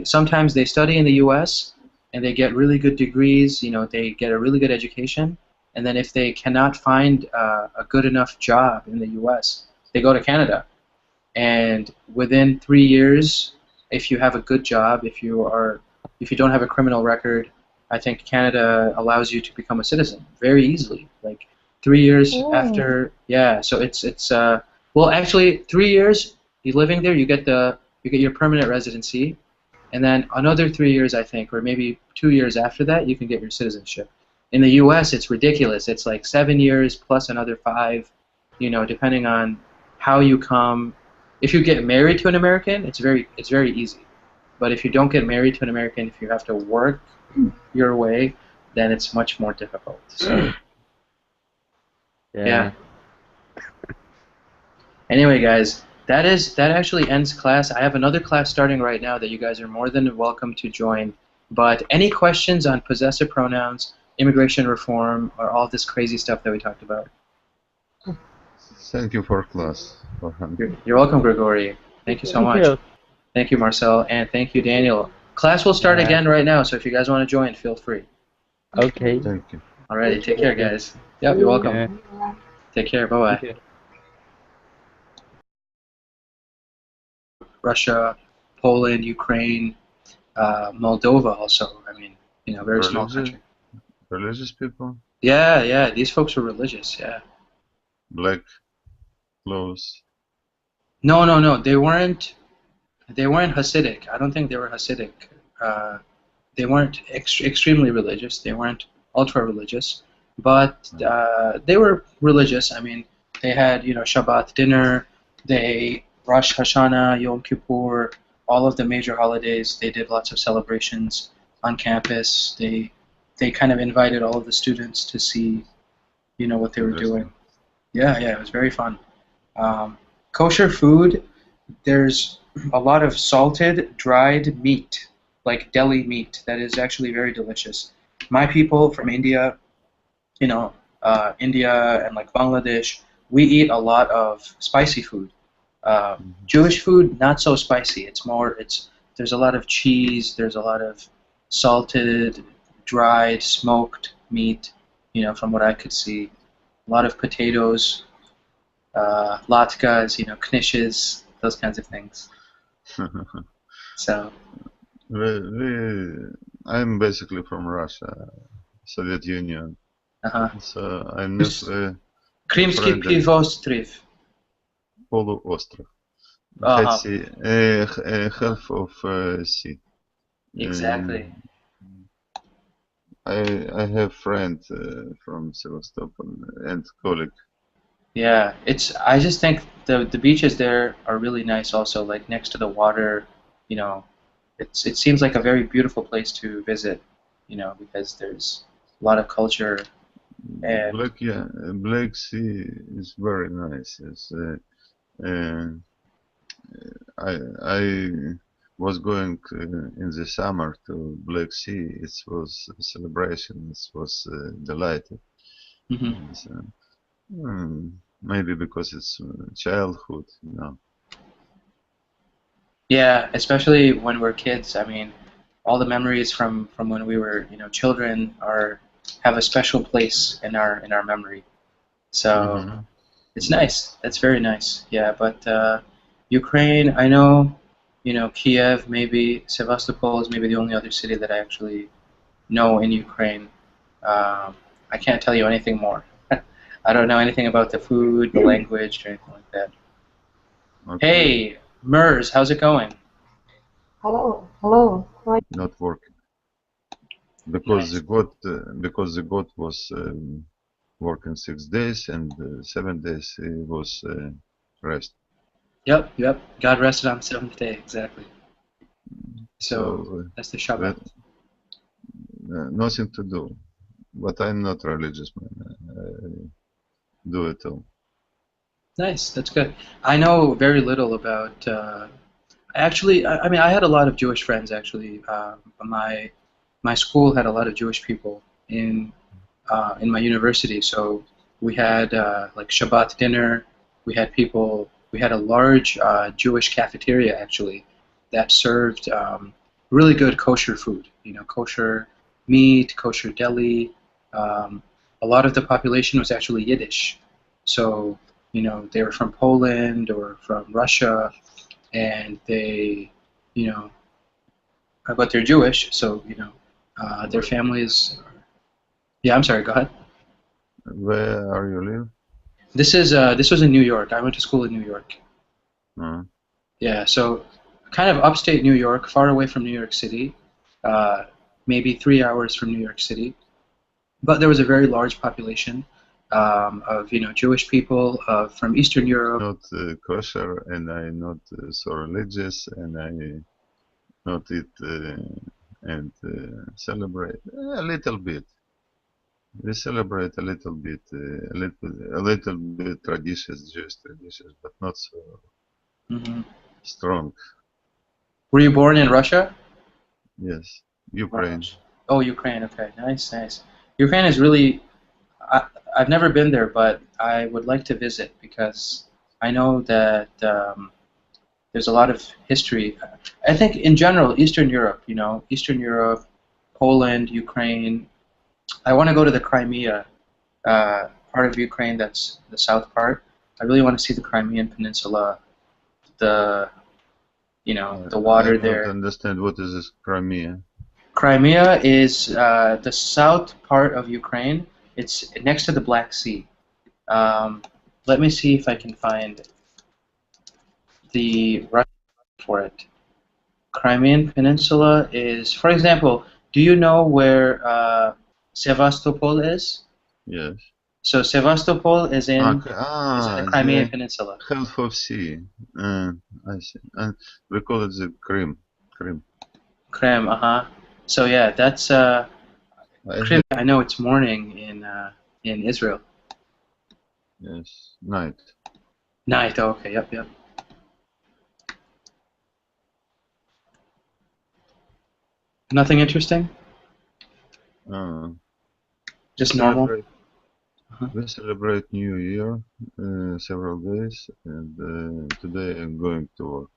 Sometimes they study in the U.S. and they get really good degrees. They get a really good education, and then if they cannot find a good enough job in the U.S., they go to Canada. And within 3 years, if you have a good job, if you don't have a criminal record, I think Canada allows you to become a citizen very easily. Like 3 years Oh, after, yeah. So well, actually 3 years you living there, you get your permanent residency, and then another 3 years, I think, or maybe 2 years after that, you can get your citizenship. In the U.S., it's ridiculous. It's like 7 years plus another five, depending on how you come. If you get married to an American, it's very easy. But if you don't get married to an American, if you have to work your way, then it's much more difficult. So yeah. Yeah. Anyway, guys, that actually ends class. I have another class starting right now that you guys are more than welcome to join. But any questions on possessive pronouns, immigration reform, or all this crazy stuff that we talked about? Thank you for class. For You're welcome, Grigori. Thank you so Thank much. you. Thank you, Marcel, and thank you, Daniel. Class will start Yeah. again right now, so if you guys want to join, feel free. Okay. Thank you. Alrighty, thank take you. care, Thank you. guys. Yep, you're welcome. Yeah. Take care. Bye-bye. Thank you. Russia, Poland, Ukraine, Moldova also. I mean, very small Religious, country. religious people, Yeah, yeah, these folks are religious, yeah. black clothes. No, no, no, they weren't Hasidic. I don't think they were Hasidic. Uh, they weren't extremely religious. They weren't ultra religious, but they were religious. I mean, they had Shabbat dinner, they Rosh Hashanah, Yom Kippur, all of the major holidays. They did lots of celebrations on campus. They kind of invited all of the students to see what they were doing. Interesting. Yeah, yeah, it was very fun. Um, Kosher food, there's a lot of salted, dried meat, like deli meat, that is actually very delicious. My people from India, India and like Bangladesh, we eat a lot of spicy food. Mhm. Jewish food, not so spicy. There's a lot of cheese, there's a lot of salted, dried, smoked meat, from what I could see. A lot of potatoes, latkes, knishes, those kinds of things. So, I'm basically from Russia, Soviet Union. uh-huh. So I never Кримський friend півострів. полуостров. Uh-huh. Half of sea. Exactly. I have friend from Sevastopol and colleague. Yeah, I just think the beaches there are really nice also, like next to the water, you know, it seems like a very beautiful place to visit, because there's a lot of culture and Black Sea is very nice. Uh, I was going in the summer to Black Sea. It was a celebration. It was delighted. mhm. So, maybe because it's childhood, Yeah, especially when we're kids. I mean, all the memories from when we were, children are have a special place in our memory. So Mm-hmm. it's Yes. nice. That's very nice. Yeah, but Ukraine, I know, Kiev, maybe Sevastopol is maybe the only other city that I actually know in Ukraine. I can't tell you anything more. I don't know anything about the food, the language, or anything like that. Okay. Hey, Mers, how's it going? Hello, hello. Hi. Not working Nice. because the god was working 6 days and 7 days he was rest. Yep, yep. God rested on the seventh day, exactly. So So that's the that Shabbat. nothing to do. But I'm not religious man. I do it all. Nice, that's good. I know very little about. Actually, I mean, I had a lot of Jewish friends. Actually, my school had a lot of Jewish people in my university. So we had like Shabbat dinner. We had people. We had a large Jewish cafeteria actually that served really good kosher food. Kosher meat, kosher deli. Um, a lot of the population was actually Yiddish. So they were from Poland or from Russia, and they, you know, but they're Jewish. So their Where, families. Yeah, I'm sorry. Go ahead. where are you live? This was in New York. I went to school in New York. Uh, Yeah, so kind of upstate New York, far away from New York City, uh, maybe 3 hours from New York City. But there was a very large population of Jewish people from Eastern Europe. not kosher and I'm not so religious and I not eat and celebrate a little bit. We celebrate a little bit, a little bit traditions, Jewish traditions, but not so Hmm. strong. Were you born in Russia? Yes, Wow. Ukraine. Oh, Ukraine. Okay, nice, nice. Ukraine is really. I, I've never been there, but I would like to visit because I know that there's a lot of history. I think in general, Eastern Europe, Eastern Europe, Poland, Ukraine. I want to go to the Crimea part of Ukraine. That's the south part. I really want to see the Crimean Peninsula, the the I water don't there. understand what is this Crimea. Crimea is the south part of Ukraine. It's next to the Black Sea. Um, let me see if I can find the Russian for it. Crimean Peninsula is, for example, do you know where Sevastopol is? Yes. So Sevastopol is in the Crimean The Peninsula. half of sea. Uh, I see. And we call it the Krim. Krim. Krim, uh-huh. So yeah, that's I Krim. have, I know it's morning in Israel. yes, night. Night. Oh, okay. Yep. Yep. Nothing interesting. Uh, we Just normal. celebrate Uh-huh. we celebrate New Year several days, and today I'm going to work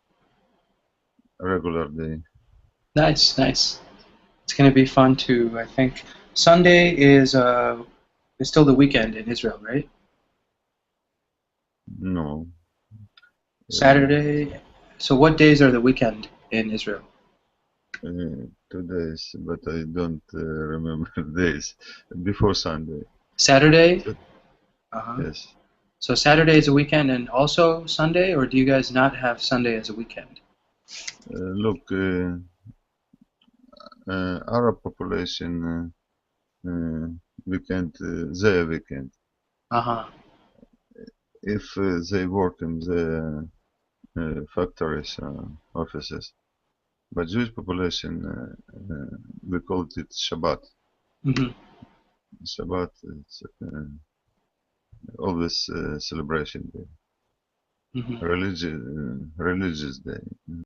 a regular day. Nice. Nice. It's gonna be fun too. I think Sunday is still the weekend in Israel, right? No, uh, Saturday. So what days are the weekend in Israel? 2 days, but I don't remember days before Sunday. Saturday. So, Uh-huh. yes, So Saturday is a weekend and also Sunday, or do you guys not have Sunday as a weekend? look, Arab population weekend, their weekend. Uh-huh. If they work in the factories, offices. But Jewish population, we call it Shabbat. Hmm. Shabbat is always celebration day, Hmm. religious day.